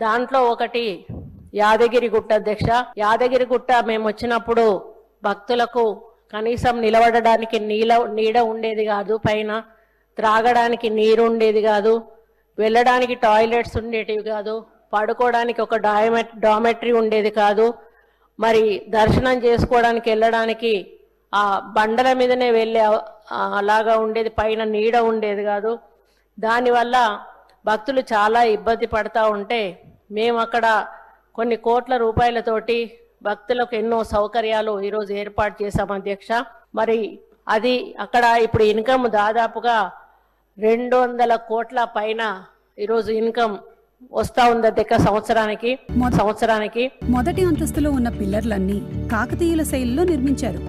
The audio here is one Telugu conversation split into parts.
దాంట్లో ఒకటి యాదగిరిగుట్ట అధ్యక్ష. యాదగిరిగుట్ట మేము వచ్చినప్పుడు భక్తులకు కనీసం నిలబడడానికి నీడ ఉండేది కాదు, పైన త్రాగడానికి నీరు ఉండేది కాదు, వెళ్ళడానికి టాయిలెట్స్ ఉండేటివి కాదు, పడుకోవడానికి ఒక డామెట్రీ ఉండేది కాదు, మరి దర్శనం చేసుకోవడానికి వెళ్ళడానికి ఆ బండల మీదనే వెళ్ళే అలాగా ఉండేది, పైన నీడ ఉండేది కాదు. దానివల్ల భక్తులు చాలా ఇబ్బంది పడతా ఉంటే మేము అక్కడ కొన్ని కోట్ల రూపాయలతోటి భక్తులకు ఎన్నో సౌకర్యాలు ఈరోజు ఏర్పాటు చేశాం అధ్యక్ష. మరి అది అక్కడ ఇప్పుడు ఇన్కమ్ దాదాపుగా 200 కోట్ల పైన ఈరోజు ఇన్కమ్ వస్తా ఉంది అధ్యక్ష సంవత్సరానికి. మొదటి అంతస్తులో ఉన్న పిల్లర్లన్నీ కాకతీయుల శైలిలో నిర్మించారు.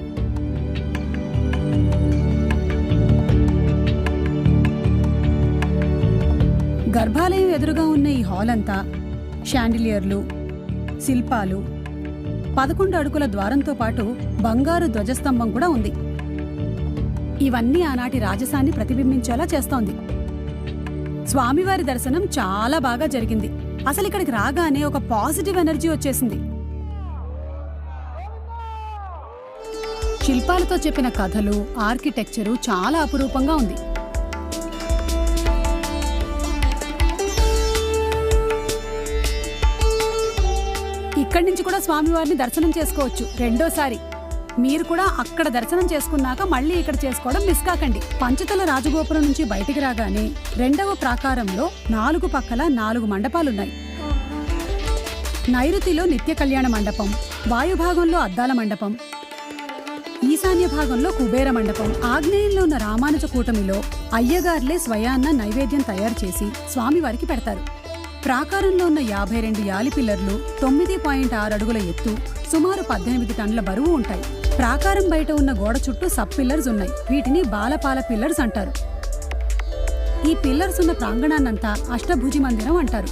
గర్భాలయం ఎదురుగా ఉన్న ఈ హాల్ అంతా షాండిలియర్లు, శిల్పాలు, 11 అడుగుల ద్వారంతో పాటు బంగారు ధ్వజస్తంభం కూడా ఉంది. ఇవన్నీ ఆనాటి రాజసాన్ని ప్రతిబింబించేలా చేస్తోంది. స్వామివారి దర్శనం చాలా బాగా జరిగింది. అసలు ఇక్కడికి రాగానే ఒక పాజిటివ్ ఎనర్జీ వచ్చేసింది. శిల్పాలతో చెప్పిన కథలు, ఆర్కిటెక్చరు చాలా అపురూపంగా ఉంది. ఇక్కడి నుంచి కూడా స్వామివారిని దర్శనం చేసుకోవచ్చు రెండోసారి. మీరు కూడా అక్కడ దర్శనం చేసుకున్నాక మళ్ళీ ఇక్కడ చేసుకోవడం మిస్ కాకండి. పంచతల రాజగోపురం నుంచి బయటికి రాగానే 2వ ప్రాకారంలో 4 పక్కల 4 మండపాలున్నాయి. నైరుతిలో నిత్య కళ్యాణ మండపం, వాయుభాగంలో అద్దాల మండపం, ఈశాన్య భాగంలో కుబేర మండపం, ఆగ్నేయంలో ఉన్న రామానుజ కూటమిలో అయ్యగార్లే స్వయాన్న నైవేద్యం తయారు చేసి స్వామివారికి పెడతారు. ప్రాకారంలో ఉన్న 52 యాలి పిల్లర్లు 9.6 అడుగుల ఎత్తు, సుమారు 18 టన్నుల బరువు ఉంటాయి. ప్రాకారం బయట ఉన్న గోడ చుట్టూ సబ్ పిల్లర్స్ ఉన్నాయి. వీటిని బాలపాల పిల్లర్స్ అంటారు. ఈ పిల్లర్స్ ఉన్న ప్రాంగణాన్నంతా అష్టభుజి మందిరం అంటారు.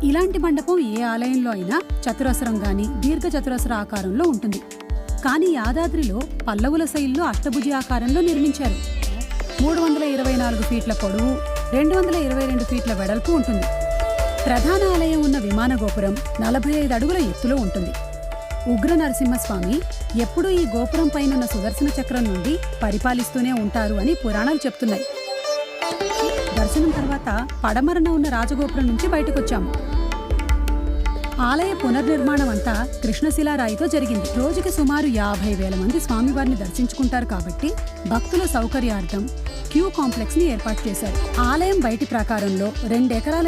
ఇలాంటి మండపం ఏ ఆలయంలో అయినా చతురస్రం గాని దీర్ఘ చతురస్ర ఆకారంలో ఉంటుంది. కానీ యాదాద్రిలో పల్లవుల శైలిలో అష్టభుజి ఆకారంలో నిర్మించారు. 324 ఫీట్ల పొడవు, 222 ఫీట్ల వెడల్పు ఉంటుంది. ప్రధాన ఆలయం ఉన్న విమాన గోపురం 45 అడుగుల ఎత్తులో ఉంటుంది. ఉగ్ర నరసింహస్వామి ఎప్పుడూ ఈ గోపురం పైనున్న సుదర్శన చక్రం నుండి పరిపాలిస్తూనే ఉంటారు అని పురాణాలు చెప్తున్నాయి. దర్శనం తర్వాత పడమరన ఉన్న రాజగోపురం నుంచి బయటకొచ్చాము. ఆలయ పునర్నిర్మాణం అంతా కృష్ణశిలారాయితో జరిగింది. రోజుకి సుమారు 50,000 మంది స్వామివారిని దర్శించుకుంటారు కాబట్టి భక్తుల సౌకర్యార్థం క్యూ కాంప్లెక్స్ ని ఏర్పాటు చేశారు. ఆలయం బయటి ప్రాకారంలో 2 ఎకరాల